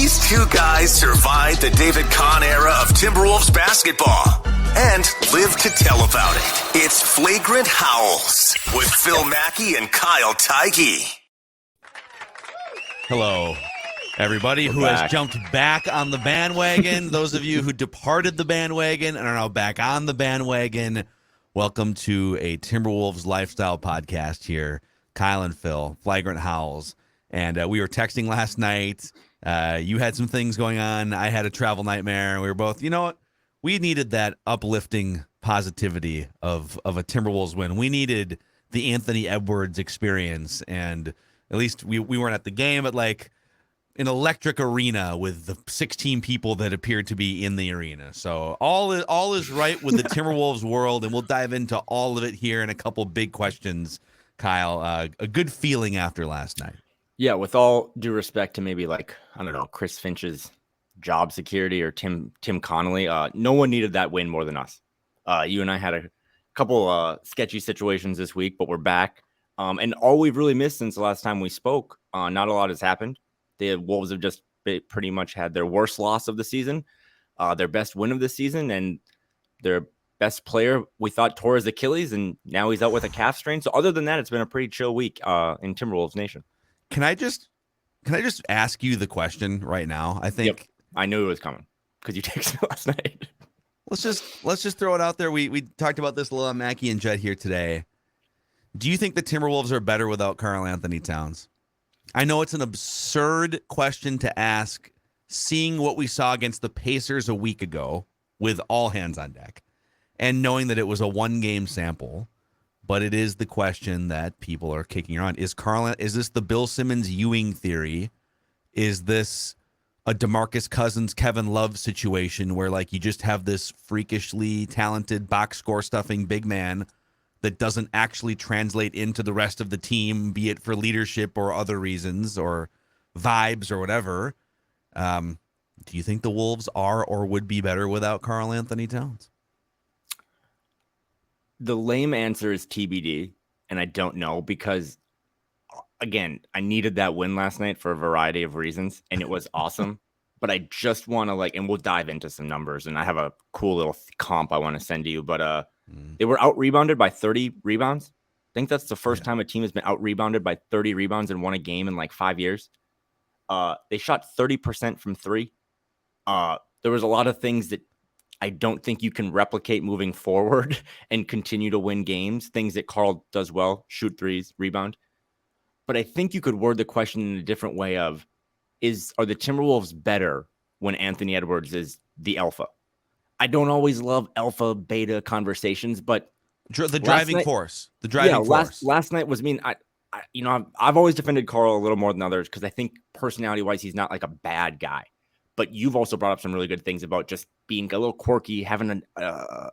These two guys survived the David Kahn era of Timberwolves basketball and live to tell about it. It's Flagrant Howls with Phil Mackey and Kyle Theige. Hello, everybody who has jumped back on the bandwagon. Those of you who departed the bandwagon and are now back on the bandwagon, welcome to a Timberwolves lifestyle podcast here. Kyle and Phil, Flagrant Howls. And we were texting last night. You had some things going on. I had a travel nightmare. We were both, you know what? We needed that uplifting positivity of a Timberwolves win. We needed the Anthony Edwards experience. And at least we weren't at the game, but like an electric arena with the 16 people that appeared to be in the arena. So all is right with the Timberwolves world, and we'll dive into all of it here in a couple big questions. Kyle, a good feeling after last night. Yeah, with all due respect to maybe like, I don't know, Chris Finch's job security or Tim Connolly, no one needed that win more than us. You and I had a couple sketchy situations this week, but we're back. And all we've really missed since the last time we spoke, not a lot has happened. The Wolves have just pretty much had their worst loss of the season, their best win of the season, and their best player, we thought, tore his Achilles, and now he's out with a calf strain. So other than that, it's been a pretty chill week in Timberwolves Nation. Can I just ask you the question right now? I think I knew it was coming because you texted me last night. Let's just throw it out there. We talked about this a little on Mackey and Judd here today. Do you think the Timberwolves are better without Karl-Anthony Towns? I know it's an absurd question to ask, seeing what we saw against the Pacers a week ago with all hands on deck and knowing that it was a one-game sample. But it is the question that people are kicking around. Is this the Bill Simmons Ewing theory? Is this a DeMarcus Cousins, Kevin Love situation where like you just have this freakishly talented box score stuffing big man that doesn't actually translate into the rest of the team, be it for leadership or other reasons or vibes or whatever? Do you think the Wolves are or would be better without Karl-Anthony Towns? The lame answer is TBD, and I don't know because, again, I needed that win last night for a variety of reasons, and it was awesome. But I just want to and we'll dive into some numbers, and I have a cool little comp I want to send to you. But they were out-rebounded by 30 rebounds. I think that's the first time a team has been out-rebounded by 30 rebounds and won a game in like 5 years. They shot 30% from three. There was a lot of things that I don't think you can replicate moving forward and continue to win games. Things that Karl does well, shoot threes, rebound. But I think you could word the question in a different way of, are the Timberwolves better when Anthony Edwards is the alpha? I don't always love alpha beta conversations, but the driving force. Last night was I've always defended Karl a little more than others because I think personality wise, he's not like a bad guy. But you've also brought up some really good things about just being a little quirky, having a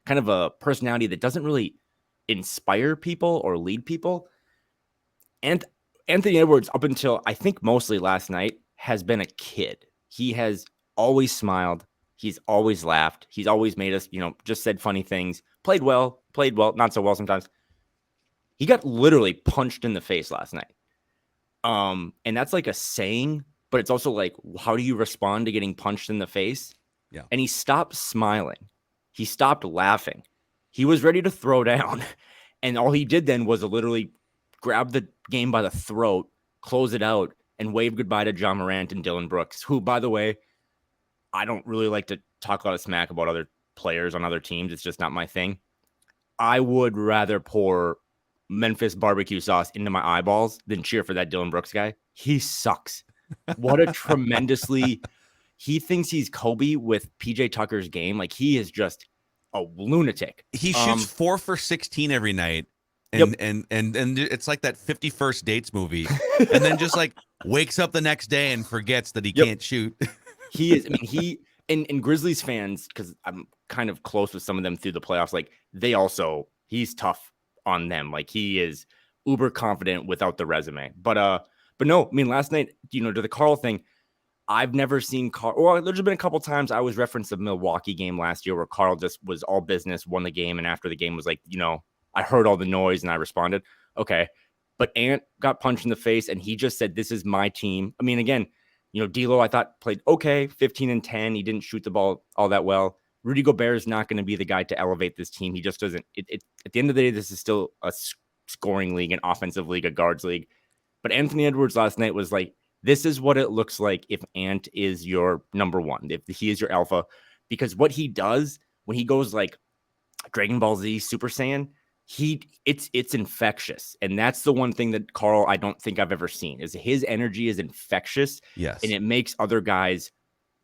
kind of a personality that doesn't really inspire people or lead people. And Anthony Edwards, up until I think mostly last night, has been a kid. He has always smiled. He's always laughed. He's always made us, just said funny things. Played well, not so well sometimes. He got literally punched in the face last night. And that's like a saying, but it's also like, how do you respond to getting punched in the face? Yeah. And he stopped smiling. He stopped laughing. He was ready to throw down. And all he did then was literally grab the game by the throat, close it out, and wave goodbye to John Morant and Dylan Brooks, who, by the way, I don't really like to talk a lot of smack about other players on other teams. It's just not my thing. I would rather pour Memphis barbecue sauce into my eyeballs than cheer for that Dylan Brooks guy. He sucks. What a tremendously... He thinks he's Kobe with PJ Tucker's game. Like, he is just a lunatic. He shoots 4 for 16 every night. And it's like that 51st Dates movie. And then just like wakes up the next day and forgets that he can't shoot. He is. I mean, and Grizzlies fans, because I'm kind of close with some of them through the playoffs, like he's tough on them. Like, he is uber confident without the resume. But no, I mean, last night, to the Karl thing, I've never seen Karl. Well, there's been a couple times I was referenced the Milwaukee game last year where Karl just was all business, won the game, and after the game was like, I heard all the noise and I responded. Okay. But Ant got punched in the face and he just said, this is my team. I mean, again, D'Lo, I thought played okay, 15 and 10. He didn't shoot the ball all that well. Rudy Gobert is not going to be the guy to elevate this team. He just doesn't. At the end of the day, this is still a scoring league, an offensive league, a guards league. But Anthony Edwards last night was like, this is what it looks like if Ant is your number one, if he is your alpha, because what he does when he goes like Dragon Ball Z Super Saiyan, it's infectious. And that's the one thing that Karl, I don't think I've ever seen, is his energy is infectious. Yes. And it makes other guys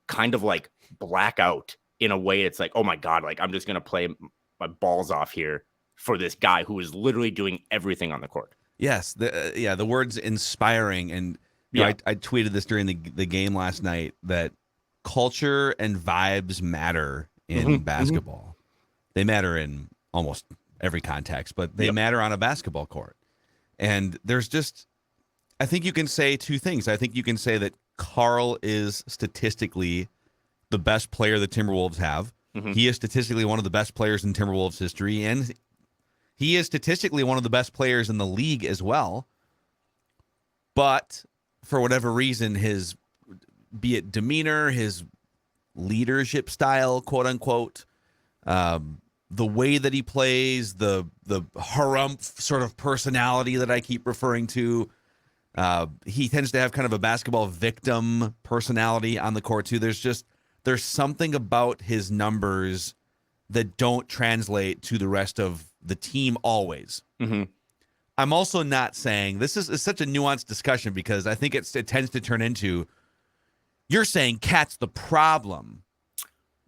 kind of like black out in a way. It's like, oh my God, like I'm just going to play my balls off here for this guy who is literally doing everything on the court. Yes. The word's inspiring. And I tweeted this during the game last night that culture and vibes matter in basketball. They matter in almost every context, but they matter on a basketball court. And there's just, I think you can say two things. I think you can say that Karl is statistically the best player the Timberwolves have. He is statistically one of the best players in Timberwolves history, and he is statistically one of the best players in the league as well. But for whatever reason, his, be it demeanor, his leadership style, quote unquote, the way that he plays, the harumph sort of personality that I keep referring to, he tends to have kind of a basketball victim personality on the court too. There's something about his numbers that don't translate to the rest of the team always. I'm also not saying this is such a nuanced discussion because I think it tends to turn into, you're saying Cat's the problem.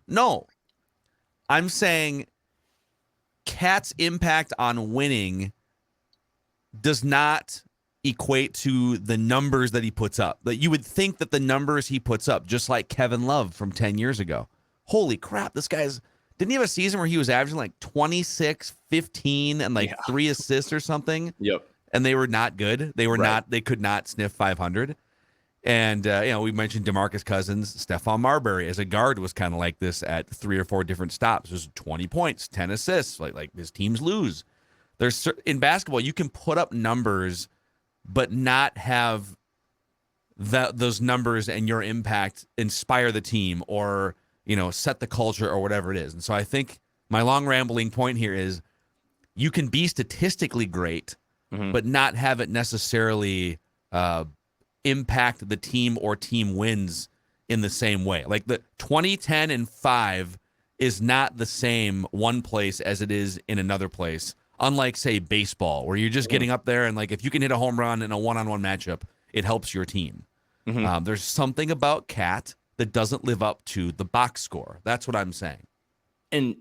No, I'm saying Cat's impact on winning does not equate to the numbers that he puts up. That you would think that the numbers he puts up, just like Kevin Love from 10 years ago. Holy crap, this guy's, didn't he have a season where he was averaging like 26, 15, and like 3 assists or something? Yep. And they were not good. They were not, they could not sniff 500. And, we mentioned DeMarcus Cousins. Stephon Marbury as a guard was kind of like this at 3 or 4 different stops. There's 20 points, 10 assists. Like his teams lose. In basketball, you can put up numbers, but not have those numbers and your impact inspire the team or, set the culture or whatever it is. And so I think my long rambling point here is you can be statistically great, but not have it necessarily impact the team or team wins in the same way. Like the 20, 10, and 5 is not the same one place as it is in another place. Unlike, say, baseball, where you're just getting up there and like if you can hit a home run in a one-on-one matchup, it helps your team. There's something about Cat that doesn't live up to the box score. That's what I'm saying. And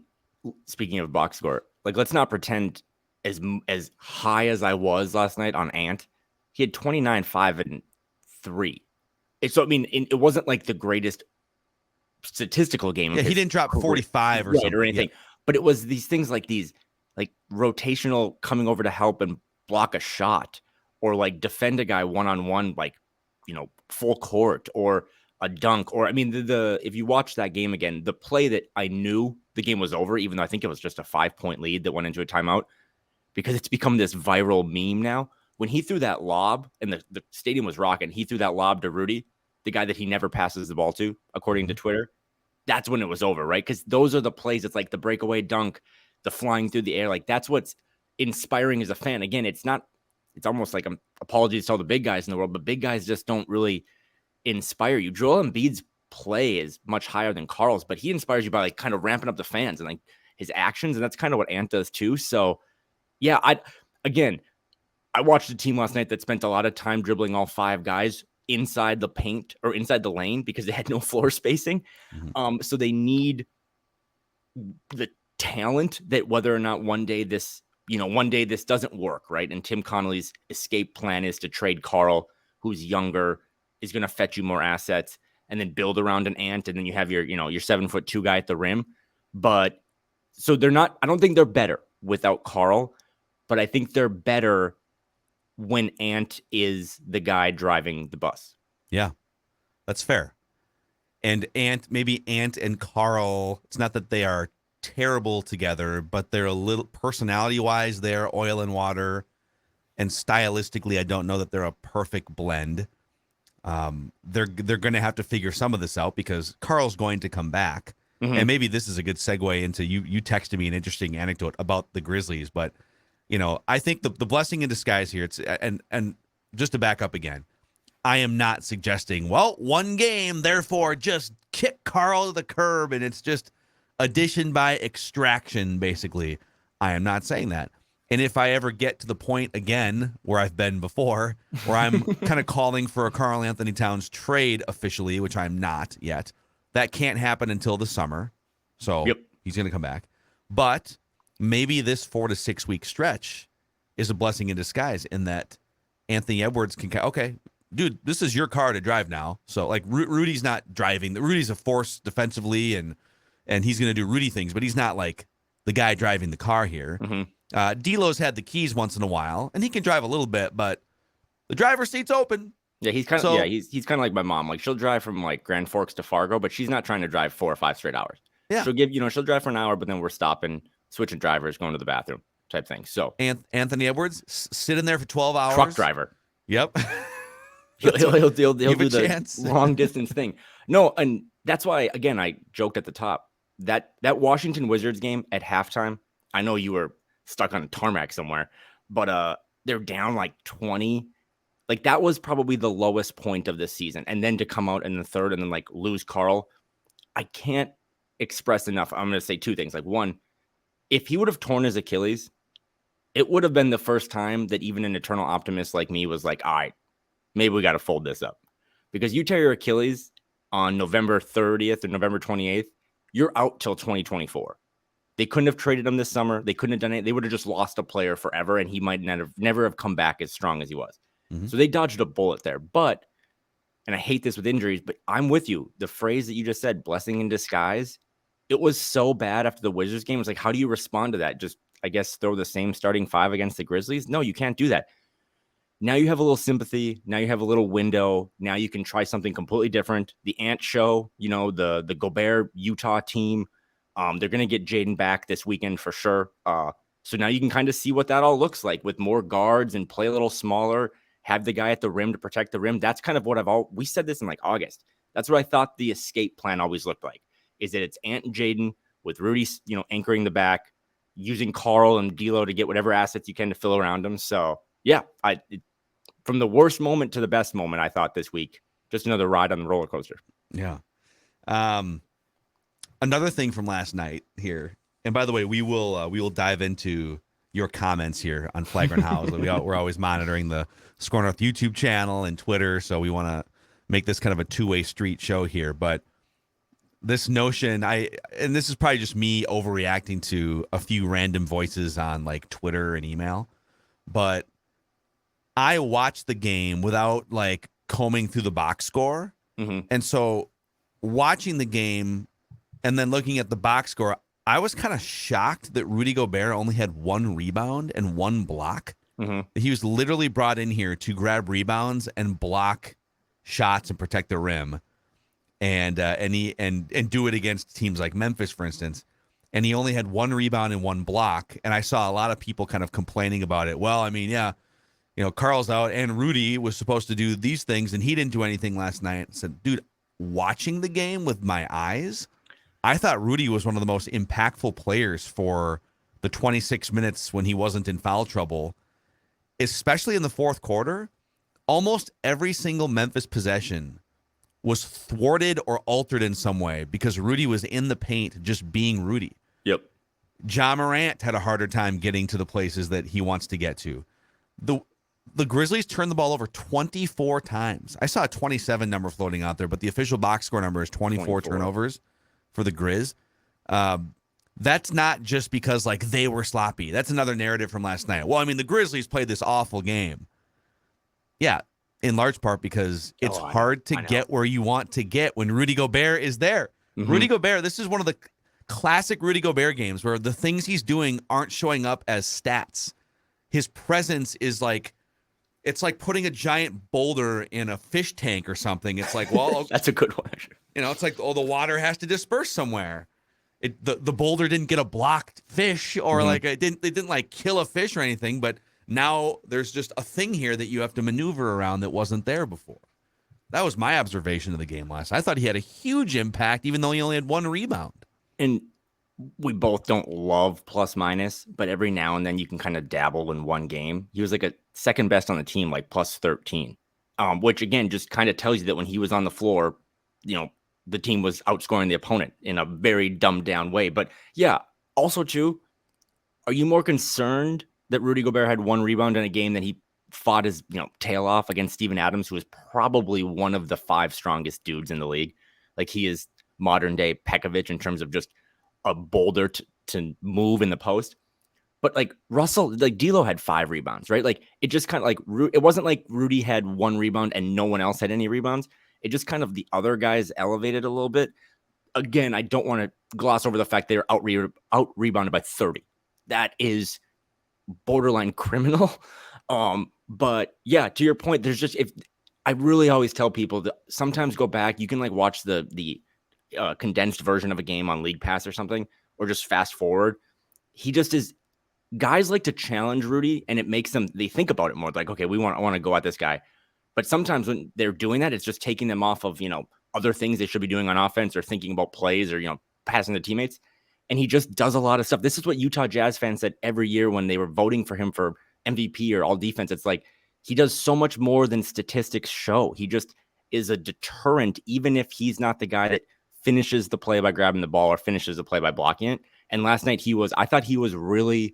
speaking of box score, like let's not pretend as high as I was last night on Ant, he had 29, 5, and 3. So, I mean, it wasn't like the greatest statistical game. Yeah, he didn't drop 45 or something. Or anything. Yeah. But it was these things like these, like rotational coming over to help and block a shot or like defend a guy one-on-one, like, full court or a dunk. Or, I mean, if you watch that game again, the play that I knew the game was over, even though I think it was just a 5-point lead that went into a timeout, because it's become this viral meme now. When he threw that lob and the stadium was rocking, he threw that lob to Rudy, the guy that he never passes the ball to, according to Twitter. That's when it was over, right? Because those are the plays. It's like the breakaway dunk, the flying through the air. Like that's what's inspiring as a fan. Again, it's almost like apologies to all the big guys in the world, but big guys just don't really inspire you. Joel Embiid's play is much higher than Karl's, but he inspires you by like kind of ramping up the fans and like his actions. And that's kind of what Ant does too. So yeah, I watched a team last night that spent a lot of time dribbling all 5 guys inside the paint or inside the lane because they had no floor spacing. So they need the talent that whether or not one day this doesn't work, right? And Tim Connolly's escape plan is to trade Karl, who's younger, is going to fetch you more assets, and then build around an Ant, and then you have your 7'2" guy at the rim. But so they're not. I don't think they're better without Karl, but I think they're better when Ant is the guy driving the bus. Yeah, that's fair. And maybe Ant and Karl, it's not that they are terrible together, but they're a little personality-wise, they're oil and water. And stylistically, I don't know that they're a perfect blend. They're going to have to figure some of this out because Karl's going to come back. And maybe this is a good segue into you texted me an interesting anecdote about the Grizzlies, but I think the blessing in disguise here, it's and just to back up again, I am not suggesting, well, one game, therefore just kick Karl to the curb and it's just addition by extraction, basically. I am not saying that. And if I ever get to the point again where I've been before, where I'm kind of calling for a Karl-Anthony Towns trade officially, which I'm not yet, that can't happen until the summer. So He's going to come back. But maybe this 4 to 6 week stretch is a blessing in disguise in that Anthony Edwards can, okay, dude, this is your car to drive now. So like Rudy's not driving. Rudy's a force defensively and he's going to do Rudy things, but he's not like the guy driving the car here. D'Lo's had the keys once in a while and he can drive a little bit, but the driver's seat's open. Yeah, he's kind of he's kind of like my mom. Like she'll drive from like Grand Forks to Fargo, but she's not trying to drive 4 or 5 straight hours. Yeah, she'll drive for an hour, but then we're stopping, switching drivers, going to the bathroom type thing. So Anthony Edwards sitting there for 12 hours. Truck driver. Yep. he'll do the chance. long distance thing. No, and that's why again I joked at the top that Washington Wizards game at halftime. I know you were stuck on a tarmac somewhere, but they're down like 20. Like that was probably the lowest point of this season. And then to come out in the third and then like lose Karl, I can't express enough. I'm going to say 2 things. Like one, if he would have torn his Achilles, it would have been the first time that even an eternal optimist like me was like, all right, maybe we got to fold this up. Because you tear your Achilles on November 30th or November 28th, you're out till 2024. They couldn't have traded him this summer. They couldn't have done it. They would have just lost a player forever, and he might never have come back as strong as he was. So they dodged a bullet there. But, and I hate this with injuries, but I'm with you. The phrase that you just said, blessing in disguise, it was so bad after the Wizards game. It was like, how do you respond to that? Just, I guess, throw the same starting 5 against the Grizzlies? No, you can't do that. Now you have a little sympathy. Now you have a little window. Now you can try something completely different. The Ant Show, the Gobert Utah team, they're going to get Jayden back this weekend for sure. So now you can kind of see what that all looks like with more guards and play a little smaller, have the guy at the rim to protect the rim. That's kind of what we said this in like August. That's what I thought the escape plan always looked like, is that it's Ant and Jayden with Rudy, anchoring the back, using Karl and D'Lo to get whatever assets you can to fill around them. So yeah, from the worst moment to the best moment, I thought this week, just another ride on the roller coaster. Yeah. Another thing from last night here, and by the way, we will dive into your comments here on Flagrant House. We're always monitoring the SKOR North YouTube channel and Twitter, so we want to make this kind of a two-way street show here. But this notion, and this is probably just me overreacting to a few random voices on like Twitter and email, but I watched the game without like combing through the box score. And so watching the game and then looking at the box score, I was kind of shocked that Rudy Gobert only had 1 rebound and 1 block. He was literally brought in here to grab rebounds and block shots and protect the rim, and do it against teams like Memphis, for instance. And he only had 1 rebound and 1 block. And I saw a lot of people kind of complaining about it. Well, I mean, yeah, Karl's out and Rudy was supposed to do these things and he didn't do anything last night. I said, dude, watching the game with my eyes, I thought Rudy was one of the most impactful players for the 26 minutes when he wasn't in foul trouble, especially in the fourth quarter. Almost every single Memphis possession was thwarted or altered in some way because Rudy was in the paint just being Rudy. Yep. Ja Morant had a harder time getting to the places that he wants to get to. The Grizzlies turned the ball over 24 times. I saw a 27 number floating out there, but the official box score number is 24 turnovers for the Grizz. That's not just because like they were sloppy. That's another narrative from last night. Well, I mean, the Grizzlies played this awful game. Yeah, in large part because it's hard to get where you want to get when Rudy Gobert is there. Rudy Gobert, this is one of the classic Rudy Gobert games where the things he's doing aren't showing up as stats. His presence is like, it's like putting a giant boulder in a fish tank or something. It's like, well, that's a good one. It's like, the water has to disperse somewhere. The boulder didn't get a blocked fish or like it didn't like kill a fish or anything, but now there's just a thing here that you have to maneuver around that wasn't there before. That was my observation of the game last. I thought he had a huge impact, even though he only had 1 rebound. And we both don't love plus minus, but every now and then you can kind of dabble in one game. He was like a second best on the team, like plus 13, which again just kind of tells you that when he was on the floor, the team was outscoring the opponent in a very dumbed down way. But yeah, also too, are you more concerned that Rudy Gobert had 1 rebound in a game that he fought his tail off against Steven Adams, who is probably one of the 5 strongest dudes in the league? Like, he is modern day Pekovic in terms of just a boulder to move in the post. But like Russell, like D'Lo had 5 rebounds, right? Like, it just kind of like, it wasn't like Rudy had 1 rebound and no one else had any rebounds. It just kind of the other guys elevated a little bit. Again, I don't want to gloss over the fact they're out rebounded by 30. That is borderline criminal. But yeah, to your point, there's just, if I really always tell people that sometimes go back, you can like watch the condensed version of a game on League Pass or something, or just fast forward. He just is. Guys like to challenge Rudy, and it makes them, they think about it more. Like, okay, I want to go at this guy. But sometimes when they're doing that, it's just taking them off of, other things they should be doing on offense, or thinking about plays, or, passing to teammates. And he just does a lot of stuff. This is what Utah Jazz fans said every year when they were voting for him for MVP or all defense. It's like, he does so much more than statistics show. He just is a deterrent, even if he's not the guy that finishes the play by grabbing the ball or finishes the play by blocking it. And last night I thought he was really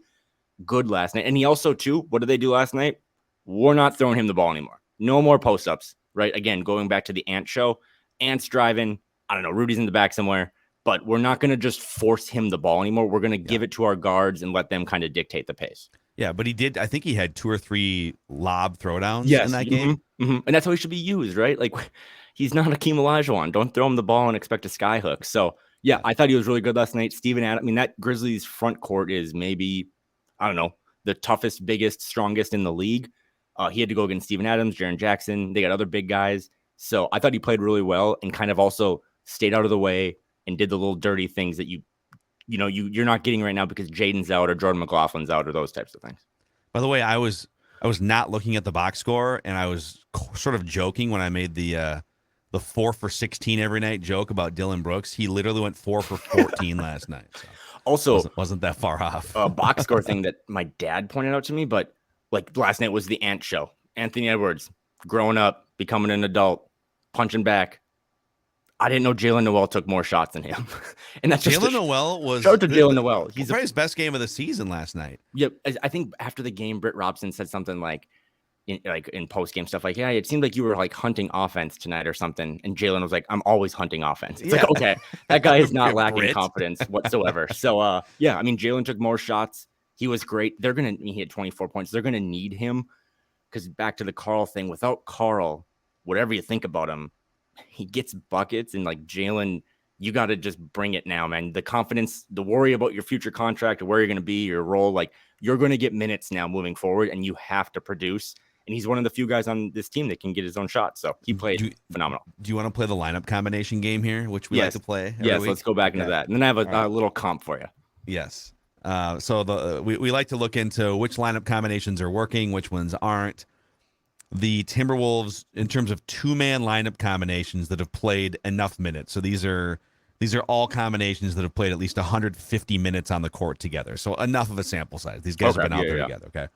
good last night. And he also too, what did they do last night? We're not throwing him the ball anymore. No more post-ups, right? Again, going back to the Ant show. Ant's driving. I don't know. Rudy's in the back somewhere. But we're not going to just force him the ball anymore. We're going to give it to our guards and let them kind of dictate the pace. Yeah, but he did. I think he had 2 or 3 lob throwdowns in that game. Mm-hmm. And that's how he should be used, right? Like, he's not Hakeem Olajuwon. Don't throw him the ball and expect a sky hook. So, yeah, I thought he was really good last night. Steven Adams, I mean, that Grizzlies front court is maybe, I don't know, the toughest, biggest, strongest in the league. He had to go against Steven Adams, Jaren Jackson. They got other big guys. So I thought he played really well and kind of also stayed out of the way and did the little dirty things that you're not getting right now because Jaden's out or Jordan McLaughlin's out or those types of things. By the way, I was not looking at the box score, and I was sort of joking when I made the 4 for 16 every night joke about Dylan Brooks. He literally went 4 for 14 last night. So also, wasn't that far off. A box score thing that my dad pointed out to me, but like last night was the Ant show. Anthony Edwards, growing up, becoming an adult, punching back. I didn't know Jaylen Nowell took more shots than him. And that's Jaylen Nowell was shout out to Jaylen Nowell. He's probably his best game of the season last night. Yep. I think after the game, Britt Robson said something like in post-game stuff like, yeah, it seemed like you were like hunting offense tonight or something. And Jaylen was like, I'm always hunting offense. It's like, okay, that guy is not lacking confidence whatsoever. So, yeah, I mean, Jaylen took more shots. He was great. He had 24 points. They're going to need him because back to the Karl thing, without Karl, whatever you think about him, he gets buckets, and like Jaylen, you got to just bring it now, man. The confidence, the worry about your future contract or where you're going to be, your role, like you're going to get minutes now moving forward, and you have to produce. And he's one of the few guys on this team that can get his own shot. So he played phenomenal. Do you want to play the lineup combination game here, which we like to play? Yes, let's go back into that. And then I have a little comp for you. Yes. So we like to look into which lineup combinations are working, which ones aren't. The Timberwolves, in terms of 2-man lineup combinations that have played enough minutes. So these are all combinations that have played at least 150 minutes on the court together. So enough of a sample size. These guys have been out there together. Okay.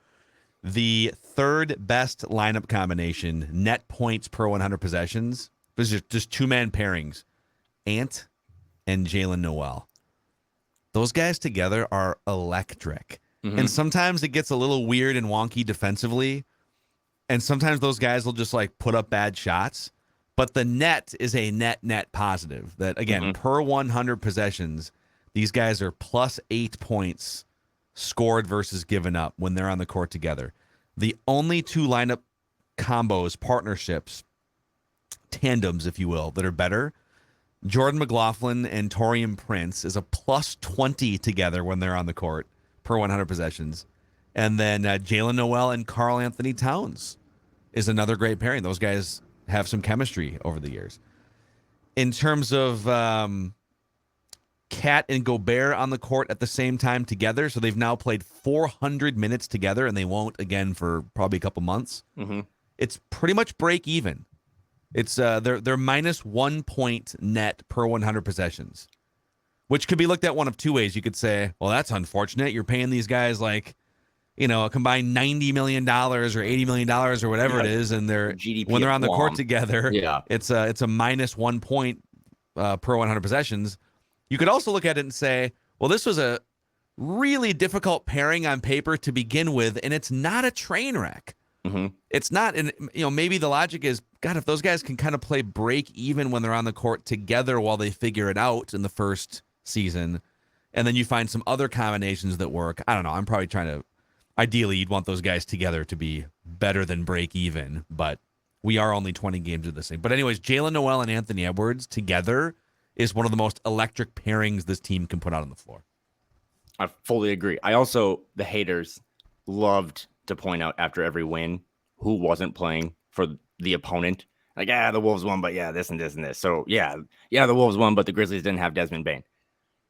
The third best lineup combination, net points per 100 possessions. This is just 2-man pairings. Ant and Jaylen Nowell. Those guys together are electric. Mm-hmm. And sometimes it gets a little weird and wonky defensively. And sometimes those guys will just like put up bad shots. But the net is a net positive. That, again, per 100 possessions, these guys are plus 8 points scored versus given up when they're on the court together. The only 2 lineup combos, partnerships, tandems, if you will, that are better, Jordan McLaughlin and Taurean Prince is a plus 20 together when they're on the court per 100 possessions. And then Jaylen Nowell and Karl-Anthony Towns is another great pairing. Those guys have some chemistry over the years. In terms of Cat and Gobert on the court at the same time together, so they've now played 400 minutes together, and they won't again for probably a couple months. Mm-hmm. It's pretty much break even. It's they're minus 1 point net per 100 possessions, which could be looked at one of two ways. You could say, well, that's unfortunate. You're paying these guys like, a combined $90 million or $80 million or whatever it is, and they're GDP when they're of on the Guam. court together, it's a minus 1 point per 100 possessions. You could also look at it and say, well, this was a really difficult pairing on paper to begin with, and it's not a train wreck. Mm-hmm. It's not, and maybe the logic is, God, if those guys can kind of play break even when they're on the court together while they figure it out in the first season, and then you find some other combinations that work. I don't know. I'm probably trying to. Ideally, you'd want those guys together to be better than break even, but we are only 20 games of this thing. But anyways, Jaylen Nowell and Anthony Edwards together is one of the most electric pairings this team can put out on the floor. I fully agree. I also, the haters loved to point out after every win who wasn't playing for the opponent. Like, the Wolves won, but this and this and this. So, the Wolves won, but the Grizzlies didn't have Desmond Bane.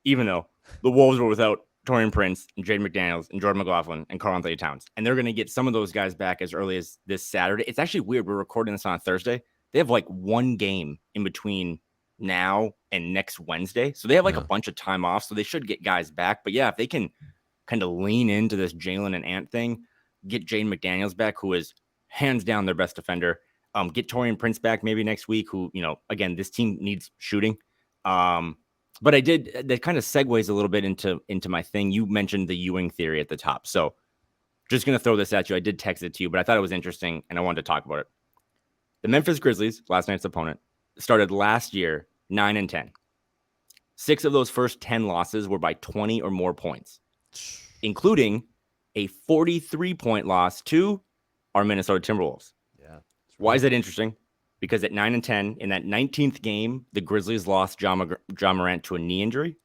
Even though the Wolves were without Taurean Prince and Jaden McDaniels and Jordan McLaughlin and Karl-Anthony Towns. And they're going to get some of those guys back as early as this Saturday. It's actually weird. We're recording this on a Thursday. They have like one game in between now and next Wednesday. So they have like a bunch of time off. So they should get guys back. But if they can kind of lean into this Jaylen and Ant thing, get Jaden McDaniels back, who is hands down their best defender. Get Taurean Prince back maybe next week, who, again, this team needs shooting. But that kind of segues a little bit into my thing. You mentioned the Ewing theory at the top. So just going to throw this at you. I did text it to you, but I thought it was interesting and I wanted to talk about it. The Memphis Grizzlies, last night's opponent, started last year 9-10. 6 of those first 10 losses were by 20 or more points, including a 43-point loss to our Minnesota Timberwolves. Yeah. Why is that interesting? Because at 9-10, in that 19th game, the Grizzlies lost Ja Morant to a knee injury.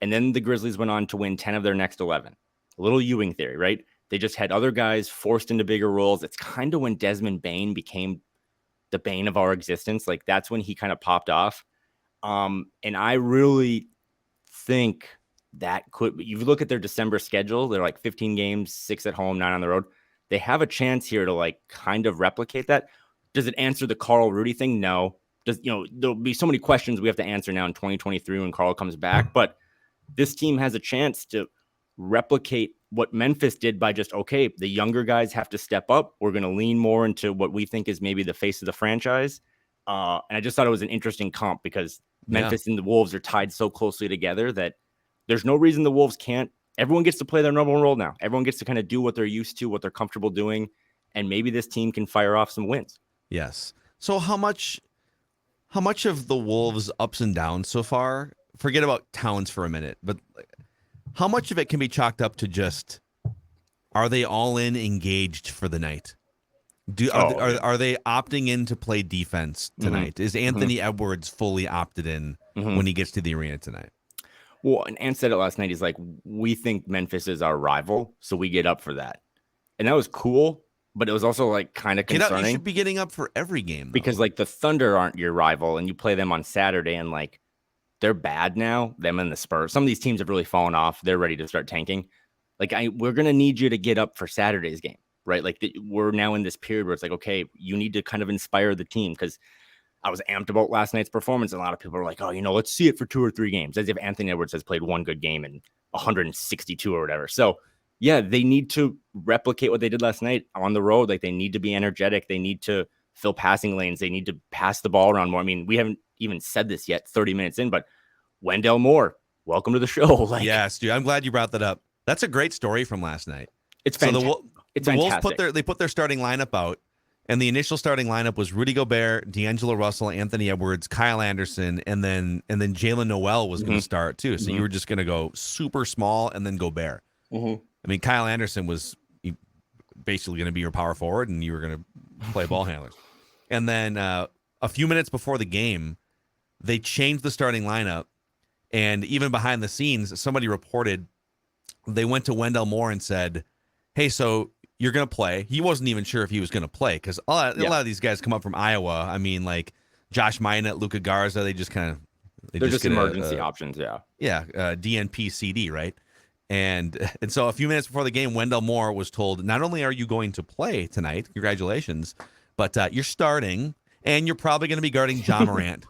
And then the Grizzlies went on to win 10 of their next 11. A little Ewing theory, right? They just had other guys forced into bigger roles. It's kind of when Desmond Bane became the bane of our existence. Like, that's when he kind of popped off. And I really think that could, you look at their December schedule, they're like 15 games, 6 at home, 9 on the road. They have a chance here to like kind of replicate that. Does it answer the Carl Rudy thing? No. There'll be so many questions we have to answer now in 2023 when Carl comes back, but this team has a chance to replicate what Memphis did by just, the younger guys have to step up. We're going to lean more into what we think is maybe the face of the franchise. And I just thought it was an interesting comp because Memphis and the Wolves are tied so closely together that there's no reason the Wolves can't. Everyone gets to play their number one role now. Everyone gets to kind of do what they're used to, what they're comfortable doing. And maybe this team can fire off some wins. Yes. So how much of the Wolves' ups and downs so far, forget about Towns for a minute, but how much of it can be chalked up to just, are they all in engaged for the night? Are they opting in to play defense tonight? Is Anthony Edwards fully opted in when he gets to the arena tonight? Well, and Ant said it last night. He's like, we think Memphis is our rival, so we get up for that. And that was cool. But it was also like kind of concerning. You should be getting up for every game, though. Because like the Thunder aren't your rival, and you play them on Saturday, and like they're bad now. Them and the Spurs. Some of these teams have really fallen off. They're ready to start tanking. Like we're gonna need you to get up for Saturday's game, right? Like we're now in this period where it's like, you need to kind of inspire the team. Because I was amped about last night's performance, and a lot of people are like, let's see it for 2 or 3 games, as if Anthony Edwards has played one good game in 162 or whatever. So. Yeah, they need to replicate what they did last night on the road. Like, they need to be energetic. They need to fill passing lanes. They need to pass the ball around more. I mean, we haven't even said this yet, 30 minutes in, but Wendell Moore, welcome to the show. Yes, dude. I'm glad you brought that up. That's a great story from last night. It's fantastic. So the Wolves put their starting lineup out, and the initial starting lineup was Rudy Gobert, D'Angelo Russell, Anthony Edwards, Kyle Anderson, and then Jaylen Nowell was going to start too. So you were just going to go super small and then Gobert. I mean, Kyle Anderson was basically going to be your power forward, and you were going to play ball handlers. And then a few minutes before the game, they changed the starting lineup. And even behind the scenes, somebody reported they went to Wendell Moore and said, hey, so you're going to play. He wasn't even sure if he was going to play because a lot of these guys come up from Iowa. I mean, like Josh Minot, Luka Garza, they just kind of they're just emergency options. DNP CD, right? And so a few minutes before the game, Wendell Moore was told, not only are you going to play tonight, congratulations, but you're starting. and you're probably going to be guarding John Morant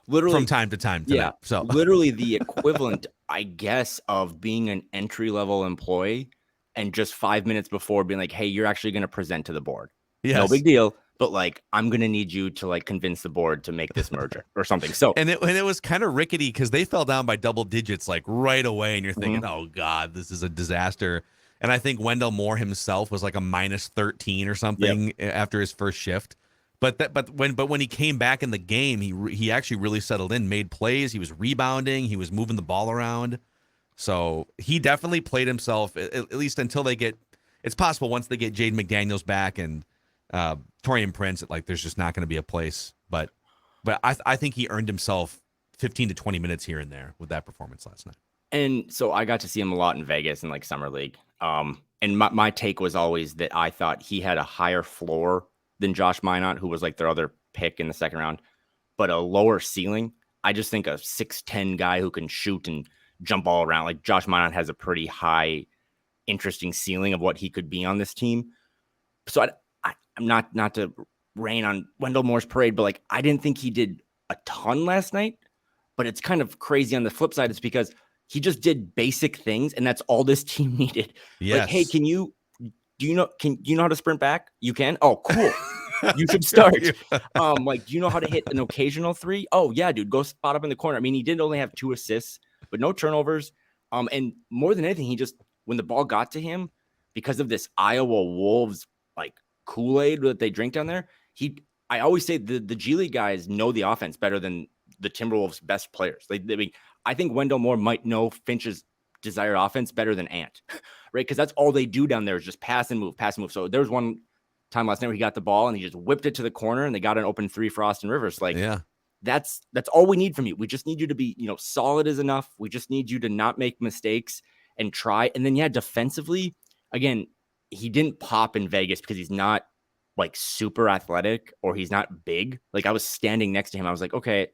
literally from time to time tonight. Yeah, so literally the equivalent, I guess, of being an entry-level employee and just 5 minutes before being like, hey, you're actually going to present to the board. yes. No big deal. But like, I'm going to need you to like convince the board to make this merger or something. So, and it was kind of rickety because they fell down by double digits like right away. And you're thinking, oh God, this is a disaster. And I think Wendell Moore himself was like a minus 13 or something after his first shift. But when he came back in the game, he actually really settled in, made plays. He was rebounding. He was moving the ball around. So he definitely played himself, at least until they get – it's possible once they get Jaden McDaniels back and Taurean Prince, like there's just not going to be a place. But I think he earned himself 15 to 20 minutes here and there with that performance last night. And so I got to see him a lot in Vegas in like summer league. And my take was always that I thought he had a higher floor than Josh Minot, who was like their other pick in the second round, but a lower ceiling. I just think a 6'10" guy who can shoot and jump all around. Like Josh Minot has a pretty high, interesting ceiling of what he could be on this team. So I'm not to rain on Wendell Moore's parade, but like I didn't think he did a ton last night. But it's kind of crazy on the flip side. It's because he just did basic things, and that's all this team needed. Yes. Like, hey, do you know how to sprint back? You can? Oh, cool. You should start. Like, do you know how to hit an occasional three? Oh, yeah, dude, go spot up in the corner. I mean, he did only have 2 assists, but no turnovers. And more than anything, he just, when the ball got to him, because of this Iowa Wolves, like, Kool-Aid that they drink down there, I always say the G League guys know the offense better than the Timberwolves' best players. I think Wendell Moore might know Finch's desired offense better than Ant, right? Because that's all they do down there is just pass and move. So there was one time last night where he got the ball and he just whipped it to the corner and they got an open 3 for Austin Rivers. Like, that's all we need from you. We just need you to be, solid is enough. We just need you to not make mistakes and try. And then, defensively, again, he didn't pop in Vegas because he's not like super athletic or he's not big. Like I was standing next to him. I was like, okay,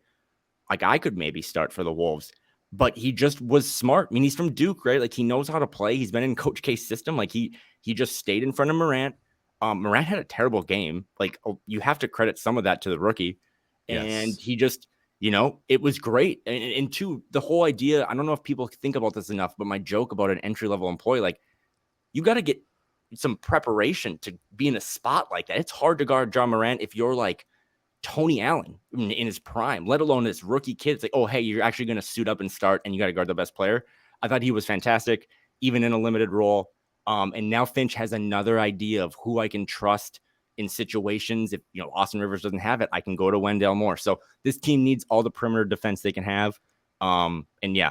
like I could maybe start for the Wolves, but he just was smart. I mean, he's from Duke, right? Like he knows how to play. He's been in Coach K's system. Like he just stayed in front of Morant. Morant had a terrible game. Like you have to credit some of that to the rookie. And he just, it was great. And two, the whole idea, I don't know if people think about this enough, but my joke about an entry-level employee, like you got to get some preparation to be in a spot like that. It's hard to guard John Morant if you're like Tony Allen in his prime, let alone this rookie kid. It's like, oh, hey, you're actually going to suit up and start and you got to guard the best player. I thought he was fantastic, even in a limited role. And now Finch has another idea of who I can trust in situations. If, Austin Rivers doesn't have it, I can go to Wendell Moore. So this team needs all the perimeter defense they can have. And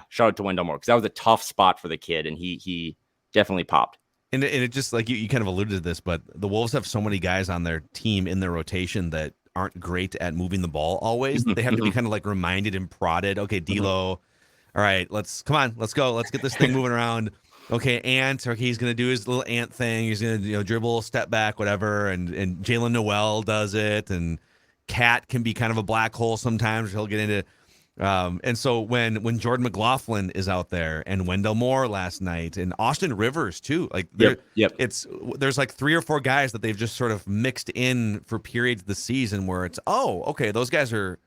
shout out to Wendell Moore because that was a tough spot for the kid and he definitely popped. And it just like you kind of alluded to this, but the Wolves have so many guys on their team in their rotation that aren't great at moving the ball always. They have to be kind of like reminded and prodded. Okay, D'Lo, all right, let's go. Let's get this thing moving around. Okay, Ant, okay, he's going to do his little Ant thing. He's going to dribble, step back, whatever. And Jaylen Nowell does it. And Cat can be kind of a black hole sometimes. He'll get into and so when Jordan McLaughlin is out there and Wendell Moore last night and Austin Rivers too, like there's like 3 or 4 guys that they've just sort of mixed in for periods of the season where it's, oh, okay, those guys are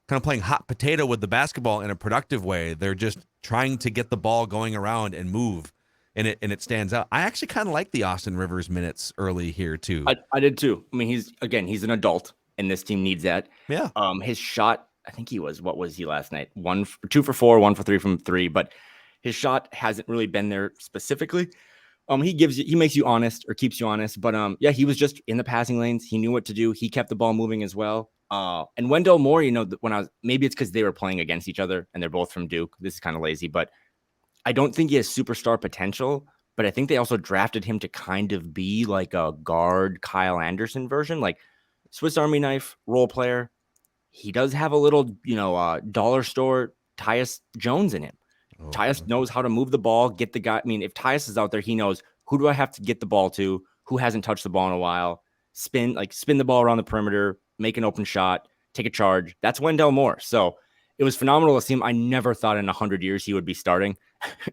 kind of playing hot potato with the basketball in a productive way. They're just trying to get the ball going around and move. And it stands out. I actually kind of like the Austin Rivers minutes early here too. I did too. I mean, he's an adult and this team needs that. Yeah. His shot, I think what was he last night? 2 for 4, 1 for 3 from 3, but his shot hasn't really been there specifically. He makes you honest or keeps you honest, but he was just in the passing lanes. He knew what to do. He kept the ball moving as well. And Wendell Moore, maybe it's because they were playing against each other and they're both from Duke. This is kind of lazy, but I don't think he has superstar potential, but I think they also drafted him to kind of be like a guard Kyle Anderson version, like Swiss Army knife role player. He does have a little, dollar store Tyus Jones in him. Oh. Tyus knows how to move the ball, get the guy. I mean, if Tyus is out there, he knows who do I have to get the ball to, who hasn't touched the ball in a while, spin the ball around the perimeter, make an open shot, take a charge. That's Wendell Moore. So it was phenomenal to see him. I never thought in 100 years he would be starting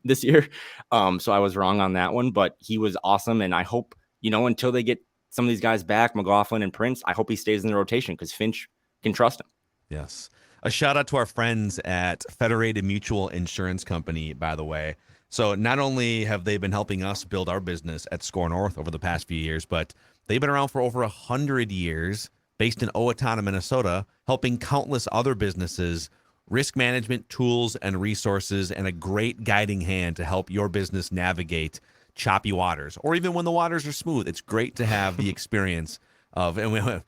this year. So I was wrong on that one, but he was awesome. And I hope, until they get some of these guys back, McLaughlin and Prince, I hope he stays in the rotation because Finch can trust him. Yes. A shout out to our friends at Federated Mutual Insurance Company, by the way. So not only have they been helping us build our business at SKOR North over the past few years, but they've been around for over 100 years, based in Owatonna, Minnesota, helping countless other businesses, risk management tools and resources, and a great guiding hand to help your business navigate choppy waters, or even when the waters are smooth. It's great to have the experience of, and we're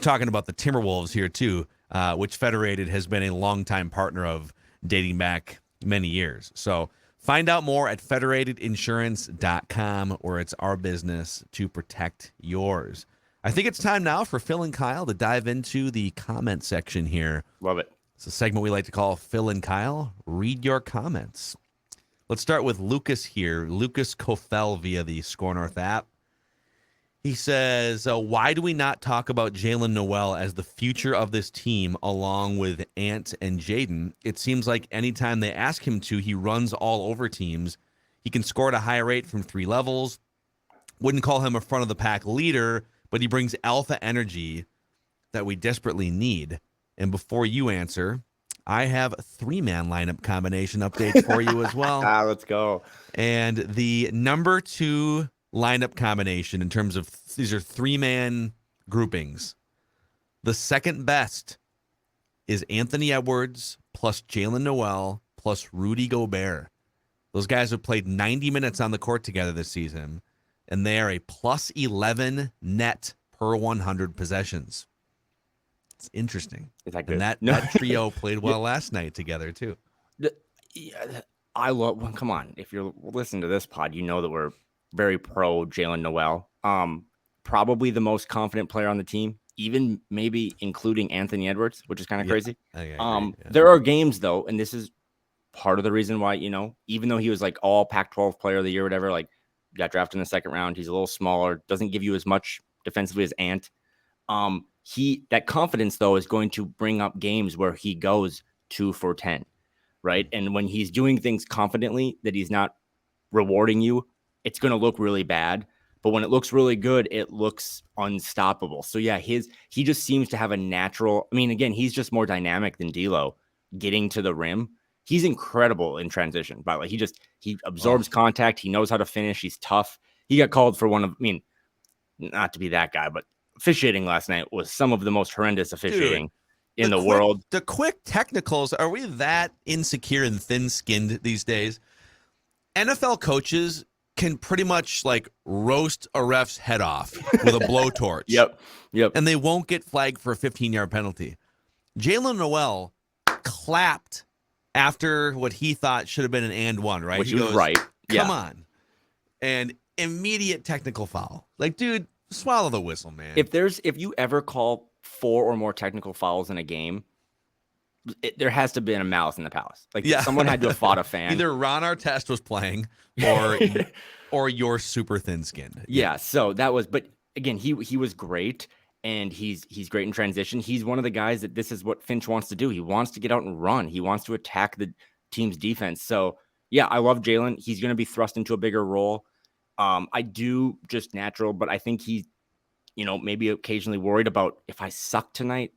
talking about the Timberwolves here too, which Federated has been a longtime partner of, dating back many years. So find out more at federatedinsurance.com, where it's our business to protect yours. I think it's time now for Phil and Kyle to dive into the comment section here. Love it. It's a segment we like to call Phil and Kyle Read Your Comments. Let's start with Lucas here. Lucas Kofel via the SKOR North app. He says, why do we not talk about Jaylen Nowell as the future of this team along with Ant and Jaden? It seems like anytime they ask him to, he runs all over teams. He can score at a high rate from 3 levels. Wouldn't call him a front-of-the-pack leader, but he brings alpha energy that we desperately need. And before you answer, I have a 3-man lineup combination updates for you as well. Let's go. And the number 2 lineup combination in terms of these are 3-man groupings. The second best is Anthony Edwards plus Jaylen Nowell plus Rudy Gobert. Those guys have played 90 minutes on the court together this season, and they are a plus 11 net per 100 possessions. It's interesting. Is that good? And that trio played well last night together too. I love. Come on, if you're listening to this pod, you know that we're very pro Jaylen Nowell. Probably the most confident player on the team, even maybe including Anthony Edwards, which is kind of crazy. There are games though, and this is part of the reason why, even though he was like all Pac-12 player of the year, whatever, like got drafted in the second round, he's a little smaller, doesn't give you as much defensively as Ant. That confidence though is going to bring up games where he goes 2 for 10, right? And when he's doing things confidently that he's not rewarding you, it's going to look really bad. But when it looks really good, it looks unstoppable. So yeah, he just seems to have a natural. I mean, again, he's just more dynamic than D'Lo getting to the rim. He's incredible in transition. By the way, he absorbs contact. He knows how to finish. He's tough. He got called for not to be that guy, but officiating last night was some of the most horrendous officiating in the world. The quick technicals, are we that insecure and thin-skinned these days? NFL coaches can pretty much like roast a ref's head off with a blowtorch. Yep. And they won't get flagged for a 15-yard penalty. Jaylen Nowell clapped after what he thought should have been an and one, right? Which was right. Come on. And immediate technical foul. Like, dude, swallow the whistle, man. If you ever call 4 or more technical fouls in a game, there has to be a malice in the palace. Like someone had to have fought a fan. Either Ron Artest was playing or you're super thin-skinned. Yeah, so that was, but again, he was great, and he's great in transition. He's one of the guys that this is what Finch wants to do. He wants to get out and run. He wants to attack the team's defense. So yeah, I love Jaylen. He's going to be thrust into a bigger role. I do just natural, but I think he, maybe occasionally worried about, if I suck tonight,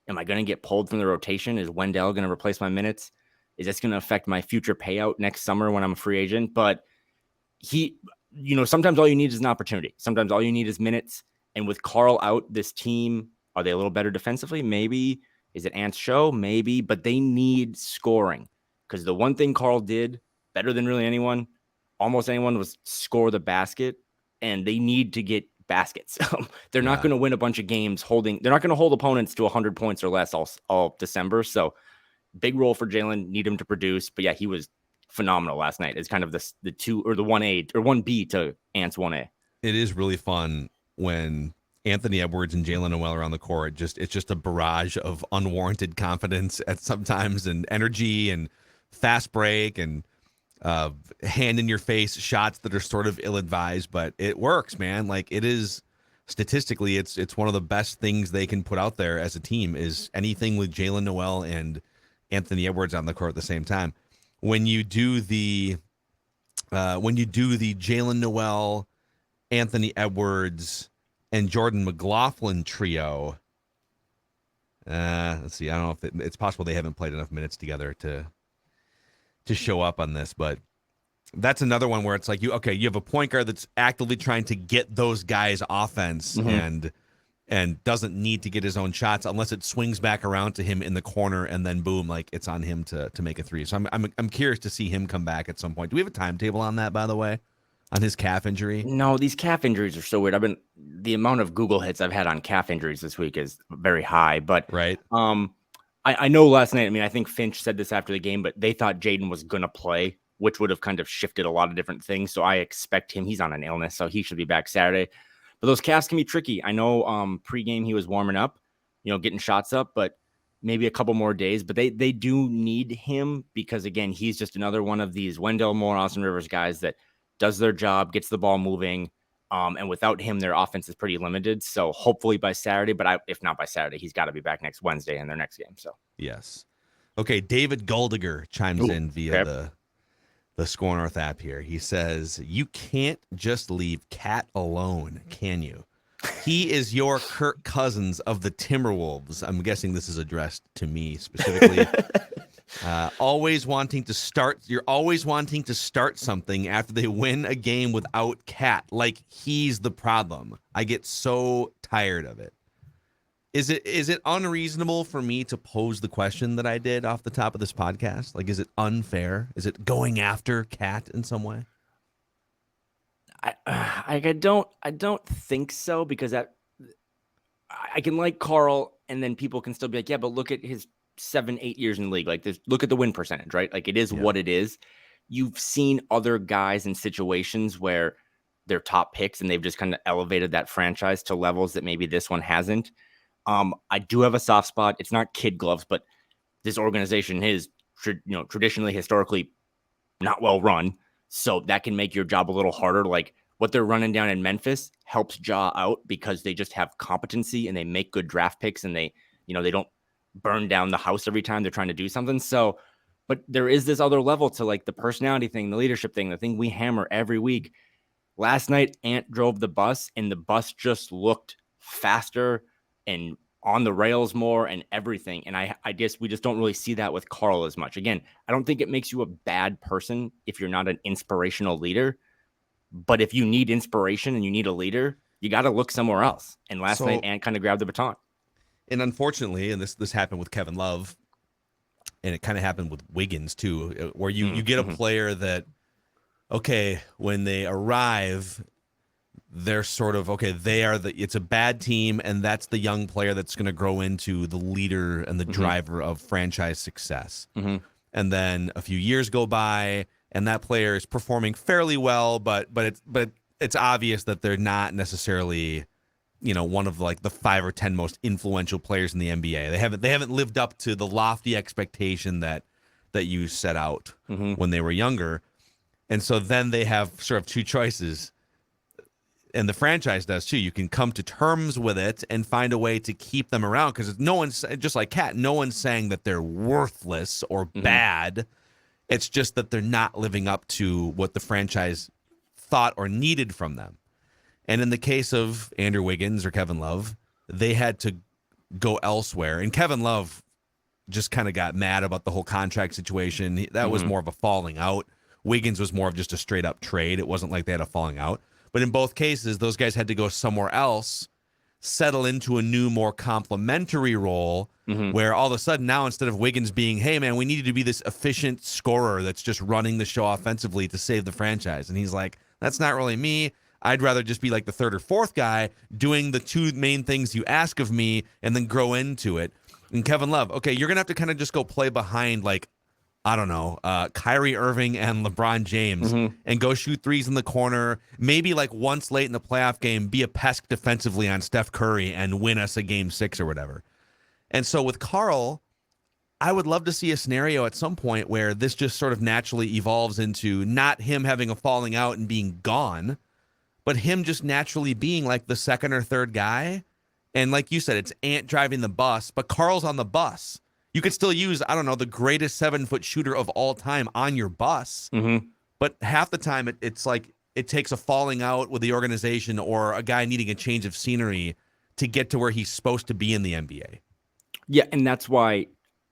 am I going to get pulled from the rotation? Is Wendell going to replace my minutes? Is this going to affect my future payout next summer when I'm a free agent? But sometimes all you need is an opportunity. Sometimes all you need is minutes. And with Karl out, this team, are they a little better defensively? Maybe. Is it Ant's show? Maybe. But they need scoring, because the one thing Karl did better than really anyone, almost anyone, was score the basket. And they need to get baskets. They're not going to win a bunch of games they're not going to hold opponents to 100 points or less all December. So big role for Jaylen, need him to produce. But yeah, he was phenomenal last night. It's kind of the 2 or the 1A or 1B to Ant's 1A. It is really fun when Anthony Edwards and Jaylen Nowell are on the court. It's just a barrage of unwarranted confidence at sometimes, and energy and fast break and hand in your face shots that are sort of ill-advised, but it works, man. Like, it is statistically, it's one of the best things they can put out there as a team, is anything with Jaylen Nowell and Anthony Edwards on the court at the same time. When you do the Jaylen Nowell, Anthony Edwards and Jordan McLaughlin trio. Let's see. I don't know if it's possible they haven't played enough minutes together to show up on this, but that's another one where it's like you have a point guard that's actively trying to get those guys offense and doesn't need to get his own shots unless it swings back around to him in the corner and then boom, like it's on him to make a three. So I'm curious to see him come back at some point. Do we have a timetable on that, by the way? On his calf injury? No, these calf injuries are so weird. The amount of Google hits I've had on calf injuries this week is very high. But right. I know last night, I think Finch said this after the game, but they thought Jayden was gonna play, which would have kind of shifted a lot of different things. So I expect him. He's on an illness, so he should be back Saturday. But those calves can be tricky. I know pregame he was warming up, getting shots up, but maybe a couple more days. But they do need him because again, he's just another one of these Wendell Moore, Austin Rivers guys that does their job, gets the ball moving, and without him, their offense is pretty limited. So hopefully by Saturday, but if not by Saturday, he's got to be back next Wednesday in their next game. So yes, okay. David Goldiger chimes in via the SKOR North app here. He says, "You can't just leave Cat alone, can you? He is your Kirk Cousins of the Timberwolves." I'm guessing this is addressed to me specifically. You're always wanting to start something after they win a game without Cat. Like he's the problem. I get so tired of it. Is it unreasonable for me to pose the question that I did off the top of this podcast? Like, is it unfair? Is it going after Cat in some way? I don't think so, because I can like Carl, and then people can still be like, yeah, but look at his 7-8 years in the league. Like this, look at the win percentage, right? Like it is what it is. You've seen other guys in situations where they're top picks and they've just kind of elevated that franchise to levels that maybe this one hasn't. I do have a soft spot. It's not kid gloves, but this organization is traditionally, historically not well run. So that can make your job a little harder. Like what they're running down in Memphis helps Ja out because they just have competency and they make good draft picks, and they don't burn down the house every time they're trying to do something. So, but there is this other level to like the personality thing, the leadership thing, the thing we hammer every week. Last night, Ant drove the bus, and the bus just looked faster and on the rails more and everything. And I guess we just don't really see that with Carl as much. Again, I don't think it makes you a bad person if you're not an inspirational leader. But if you need inspiration and you need a leader, you got to look somewhere else. And last night, Ant kind of grabbed the baton. And unfortunately, and this happened with Kevin Love, and it kind of happened with Wiggins too, where you get a player that, okay, when they arrive, they're sort of, okay, it's a bad team, and that's the young player that's going to grow into the leader and the driver of franchise success. And then a few years go by, and that player is performing fairly well, but it's obvious that they're not necessarily, one of like the 5 or 10 most influential players in the NBA. They haven't lived up to the lofty expectation that you set out when they were younger. And so then they have sort of two choices, and the franchise does too. You can come to terms with it and find a way to keep them around, because no one's, just like Cat, no one's saying that they're worthless or bad. It's just that they're not living up to what the franchise thought or needed from them. And in the case of Andrew Wiggins or Kevin Love, they had to go elsewhere. And Kevin Love just kind of got mad about the whole contract situation. That was more of a falling out. Wiggins was more of just a straight up trade. It wasn't like they had a falling out. But in both cases, those guys had to go somewhere else, settle into a new, more complementary role, where all of a sudden now, instead of Wiggins being, hey, man, we need you to be this efficient scorer that's just running the show offensively to save the franchise. And he's like, that's not really me. I'd rather just be like the third or fourth guy doing the two main things you ask of me and then grow into it. And Kevin Love, okay, you're going to have to kind of just go play behind, like, I don't know, Kyrie Irving and LeBron James and go shoot threes in the corner. Maybe like once late in the playoff game, be a pest defensively on Steph Curry and win us a game 6 or whatever. And so with Karl, I would love to see a scenario at some point where this just sort of naturally evolves into not him having a falling out and being gone, but him just naturally being like the second or third guy. And like you said, it's Ant driving the bus, but Karl's on the bus. You could still use, I don't know, the greatest 7-foot shooter of all time on your bus. But half the time it's like it takes a falling out with the organization or a guy needing a change of scenery to get to where he's supposed to be in the NBA. Yeah, and that's why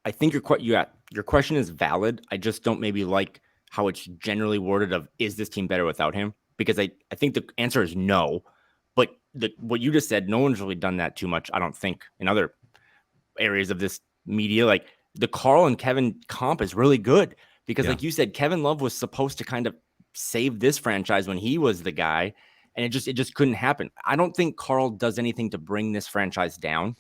I think your question is valid. I just don't maybe like how it's generally worded of, is this team better without him? Because I think the answer is no. But what you just said, no one's really done that too much, I don't think, in other areas of this media. Like the Karl and Kevin comp is really good because, like you said, Kevin Love was supposed to kind of save this franchise when he was the guy, and it just couldn't happen. I don't think Karl does anything to bring this franchise down,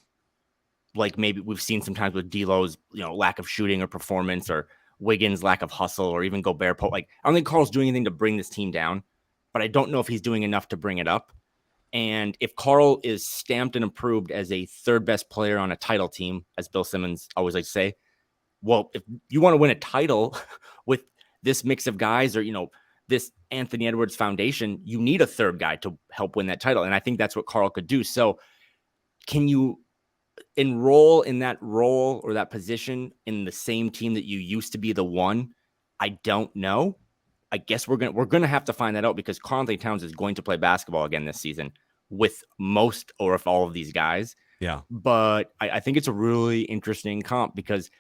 like maybe we've seen sometimes with D'Lo's, lack of shooting or performance, or Wiggins' lack of hustle, or even Gobert. Like, I don't think Karl's doing anything to bring this team down, but I don't know if he's doing enough to bring it up. And if Karl is stamped and approved as a third best player on a title team, as Bill Simmons always likes to say, well, if you want to win a title with this mix of guys, or, this Anthony Edwards foundation, you need a third guy to help win that title. And I think that's what Karl could do. So can you enroll in that role or that position in the same team that you used to be the one? I don't know. I guess we're gonna have to find that out, because Karl-Anthony Towns is going to play basketball again this season with most or if all of these guys. Yeah. But I think it's a really interesting comp, because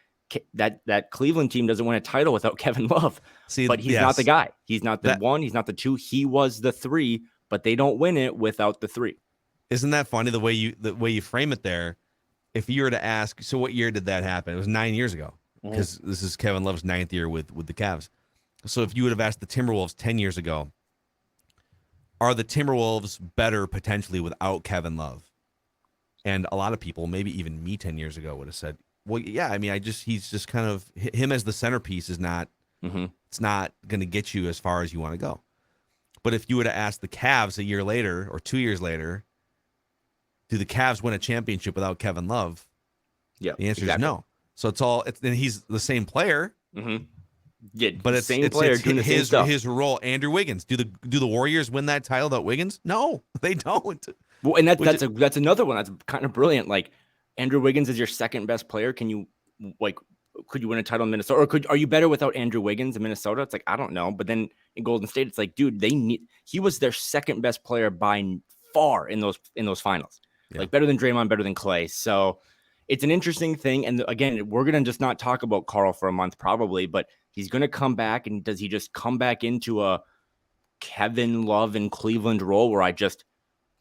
that Cleveland team doesn't win a title without Kevin Love. But he's not the guy. He's not the one. He's not the two. He was the three, but they don't win it without the three. Isn't that funny the way you frame it there? If you were to ask, so what year did that happen? It was 9 years ago, because this is Kevin Love's 9th year with the Cavs. So if you would have asked the Timberwolves 10 years ago, are the Timberwolves better potentially without Kevin Love? And a lot of people, maybe even me 10 years ago, would have said, well, yeah, I mean, he's just kind of, him as the centerpiece is not, it's not going to get you as far as you want to go. But if you would have asked the Cavs a year later or 2 years later, do the Cavs win a championship without Kevin Love? Yeah, the answer is no. So and he's the same player. Yeah, but it's same player doing the same stuff. His role. Andrew Wiggins. Do the Warriors win that title without Wiggins? No, they don't. Well, and that's another one that's kind of brilliant. Like, Andrew Wiggins is your second best player. Could you win a title in Minnesota? Or are you better without Andrew Wiggins in Minnesota? It's like, I don't know. But then in Golden State, it's like, dude, he was their second best player by far in those finals. Yeah. Like, better than Draymond, better than Clay. So it's an interesting thing. And again, we're going to just not talk about Karl for a month probably, but he's going to come back. And does he just come back into a Kevin Love in Cleveland role where I just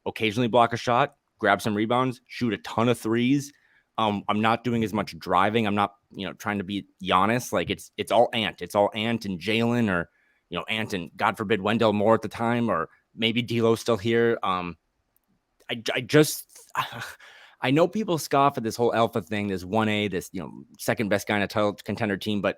occasionally block a shot, grab some rebounds, shoot a ton of threes? I'm not doing as much driving. I'm not, trying to be Giannis. Like, it's all Ant. It's all Ant and Jaylen, or, Ant and, God forbid, Wendell Moore at the time, or maybe D'Lo's still here. I know people scoff at this whole alpha thing, this 1A, this, second best guy in a title contender team, but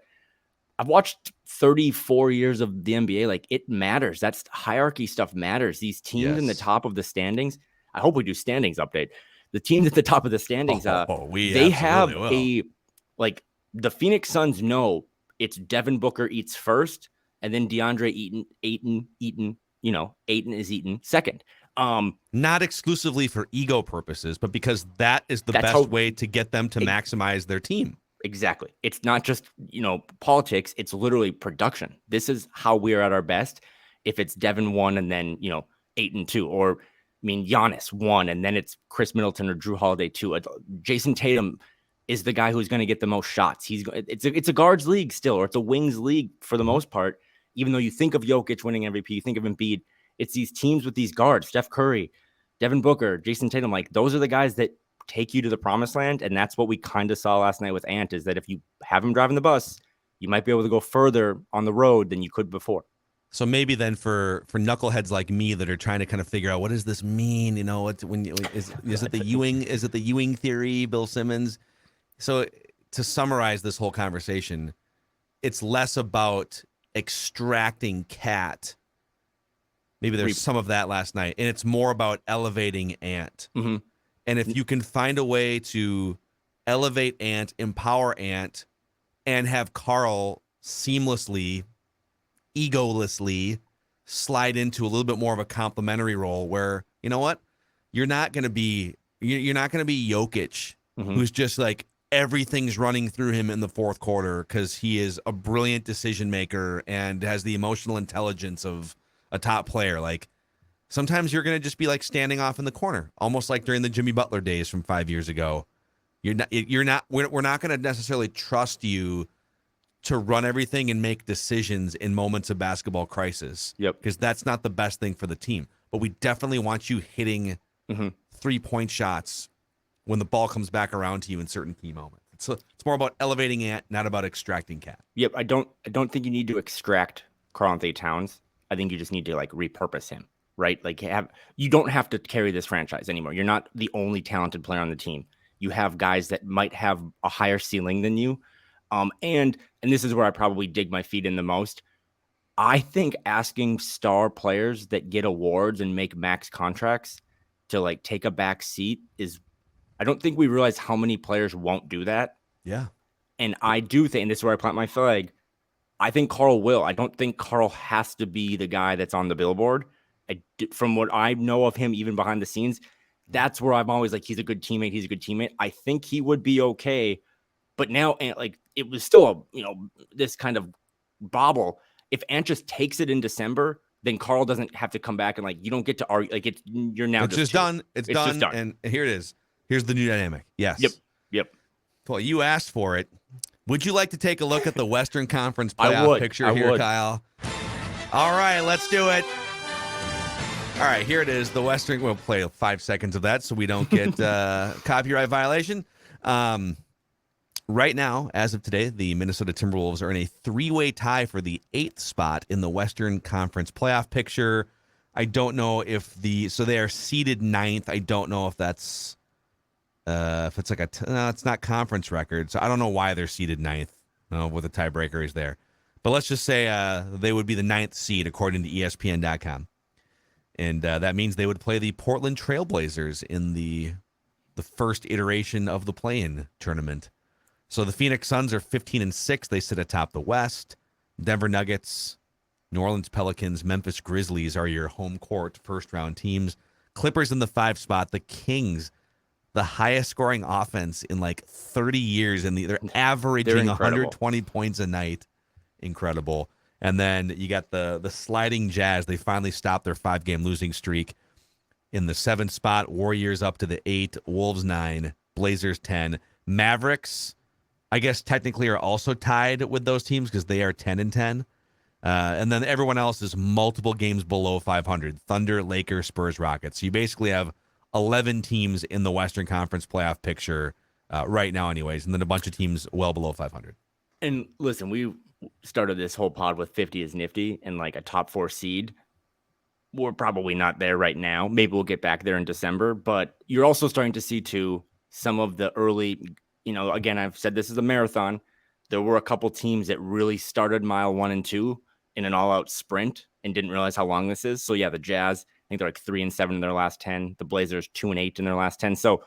I've watched 34 years of the NBA. Like, it matters. That's hierarchy stuff matters. These teams in the top of the standings. I hope we do standings update. The teams at the top of the standings, they have the Phoenix Suns know it's Devin Booker eats first, and then DeAndre Ayton, Ayton is eaten second. Not exclusively for ego purposes, but because that is the best way to get them to maximize their team. Exactly. It's not just, politics. It's literally production. This is how we are at our best. If it's Devin 1 and then, 8 and 2, or Giannis 1 and then it's Chris Middleton or Drew Holiday 2. Jason Tatum is the guy who's going to get the most shots. It's a guards league still, or it's a wings league for the most part. Even though you think of Jokic winning MVP, you think of Embiid. It's these teams with these guards, Steph Curry, Devin Booker, Jason Tatum. Like, those are the guys that take you to the promised land. And that's what we kind of saw last night with Ant, is that if you have him driving the bus, you might be able to go further on the road than you could before. So maybe then for knuckleheads like me that are trying to kind of figure out, what does this mean? Is it the Ewing? Is it the Ewing theory, Bill Simmons? So to summarize this whole conversation, it's less about extracting Cat. Maybe there's some of that last night, and it's more about elevating Ant. And if you can find a way to elevate Ant, empower Ant, and have Karl seamlessly, egolessly slide into a little bit more of a complementary role, where, you know what, you're not going to be Jokic, who's just like everything's running through him in the fourth quarter because he is a brilliant decision maker and has the emotional intelligence of a top player. Like sometimes you're going to just be like standing off in the corner, almost like during the Jimmy Butler days from 5 years ago. We're not going to necessarily trust you to run everything and make decisions in moments of basketball crisis. Yep. Because that's not the best thing for the team. But we definitely want you hitting 3-point shots when the ball comes back around to you in certain key moments. It's more about elevating Ant, not about extracting Cat. Yep. I don't think you need to extract Karl-Anthony Towns. I think you just need to like repurpose him, right? Like you don't have to carry this franchise anymore. You're not the only talented player on the team. You have guys that might have a higher ceiling than you. And this is where I probably dig my feet in the most. I think asking star players that get awards and make max contracts to like take a back seat I don't think we realize how many players won't do that. Yeah. And I do think, and this is where I plant my flag, I think Karl will. I don't think Karl has to be the guy that's on the billboard. From what I know of him, even behind the scenes, that's where I'm always like, he's a good teammate. I think he would be okay. But now, like, it was still this kind of bobble. If Ant just takes it in December, then Karl doesn't have to come back and like, you don't get to argue. Like you're now it's just done. It's done. And here it is. Here's the new dynamic. Yes. Yep. Well, you asked for it. Would you like to take a look at the Western Conference playoff picture here, Kyle? All right, let's do it. All right, here it is. The Western. We'll play 5 seconds of that so we don't get copyright violation. Right now, as of today, the Minnesota Timberwolves are in a 3-way tie for the 8th spot in the Western Conference playoff picture. I don't know if so they are seeded 9th. I don't know if that's if it's like it's not conference record, so I don't know why they're seeded 9th with a tiebreaker is there. But let's just say they would be the 9th seed according to ESPN.com. And that means they would play the Portland Trailblazers in the first iteration of the play-in tournament. So the Phoenix Suns are 15-6. They sit atop the West. Denver Nuggets, New Orleans Pelicans, Memphis Grizzlies are your home court first-round teams. Clippers in the 5 spot. The Kings, the highest scoring offense in like 30 years, and they're averaging 120 points a night. Incredible. And then you got the sliding Jazz. They finally stopped their 5-game losing streak in the 7th spot. Warriors up to the 8, Wolves 9, Blazers 10. Mavericks, I guess technically are also tied with those teams because they are 10-10. And then everyone else is multiple games below 500. Thunder, Lakers, Spurs, Rockets. So you basically have 11 teams in the Western Conference playoff picture right now anyways, and then a bunch of teams well below 500. And listen, we started this whole pod with 50 is nifty and like a top 4 seed. We're probably not there right now. Maybe we'll get back there in December, but you're also starting to see too some of the early, again, I've said this is a marathon. There were a couple teams that really started mile 1 and 2 in an all-out sprint and didn't realize how long this is. So yeah, the Jazz, I think they're like 3-7 in their last 10. The Blazers 2-8 in their last 10. So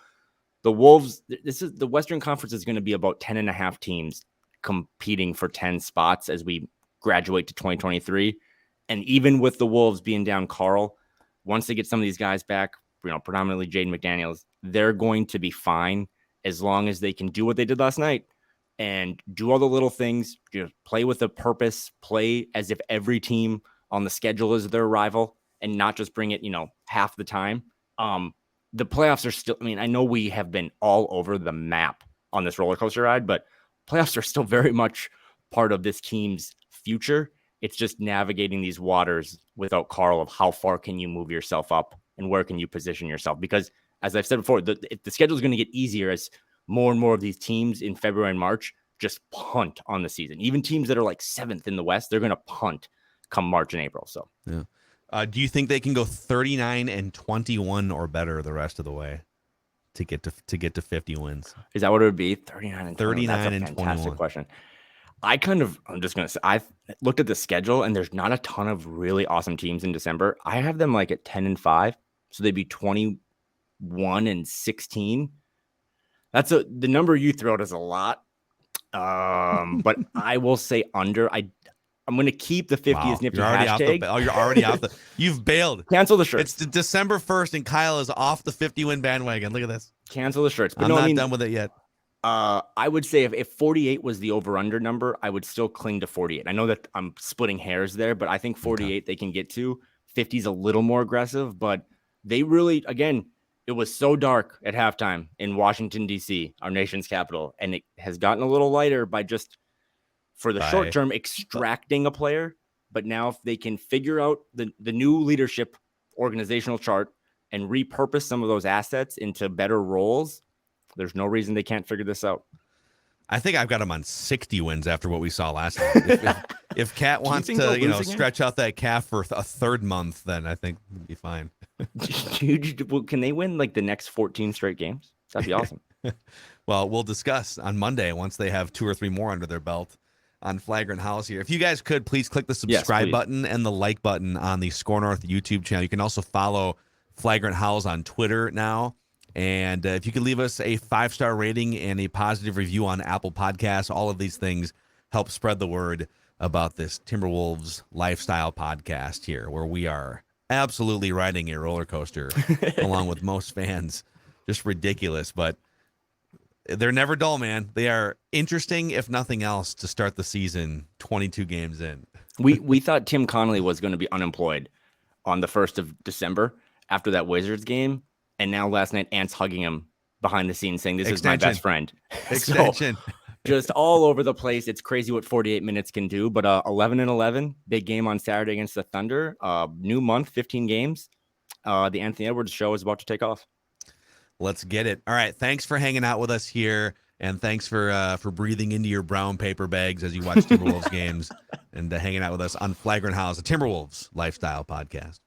the Wolves, the Western Conference is going to be about 10.5 teams competing for 10 spots as we graduate to 2023. And even with the Wolves being down Karl, once they get some of these guys back, predominantly Jaden McDaniels, they're going to be fine as long as they can do what they did last night and do all the little things, play with a purpose, play as if every team on the schedule is their rival and not just bring it, half the time. The playoffs are still, I know we have been all over the map on this roller coaster ride, but playoffs are still very much part of this team's future. It's just navigating these waters without Karl of how far can you move yourself up and where can you position yourself? Because as I've said before, the schedule is going to get easier as more and more of these teams in February and March just punt on the season. Even teams that are like 7th in the West, they're going to punt come March and April. So, yeah. Do you think they can go 39-21 or better the rest of the way to get to 50 wins? Is that what it would be? 39-21. That's a fantastic 21. question. I'm just going to say, I've looked at the schedule and there's not a ton of really awesome teams in December. I have them like at 10-5. So they'd be 21-16. The number you throw out is a lot. But I will say under. I'm going to keep the 50 is nifty hashtag. You're already off the. You've bailed. Cancel the shirts. It's December 1st, and Kyle is off the 50-win bandwagon. Look at this. Cancel the shirts. But I'm not done with it yet. I would say if 48 was the over-under number, I would still cling to 48. I know that I'm splitting hairs there, but I think 48 they can get to. 50's a little more aggressive, but they really, again, it was so dark at halftime in Washington, D.C., our nation's capital, and it has gotten a little lighter by just, for the short term, extracting a player. But now if they can figure out the new leadership organizational chart and repurpose some of those assets into better roles, there's no reason they can't figure this out. I think I've got them on 60 wins after what we saw last night. If Cat wants to, stretch out that calf for a third month, then I think we'll be fine. Can they win like the next 14 straight games? That'd be awesome. Well, we'll discuss on Monday once they have 2 or 3 more under their belt on Flagrant Howls here. If you guys could, please click the subscribe button and the like button on the SKOR North YouTube channel. You can also follow Flagrant Howls on Twitter now. And if you could leave us a 5-star rating and a positive review on Apple Podcasts, all of these things help spread the word about this Timberwolves lifestyle podcast here, where we are absolutely riding a roller coaster along with most fans. Just ridiculous, but they're never dull, man. They are interesting, if nothing else, to start the season 22 games in. We thought Tim Connolly was going to be unemployed on the 1st of December after that Wizards game. And now last night, Ant's hugging him behind the scenes saying, this is my best friend. Extension. So, just all over the place. It's crazy what 48 minutes can do. But 11-11, big game on Saturday against the Thunder. New month, 15 games. The Anthony Edwards show is about to take off. Let's get it. All right. Thanks for hanging out with us here. And thanks for breathing into your brown paper bags as you watch Timberwolves games and hanging out with us on Flagrant Howls, the Timberwolves Lifestyle Podcast.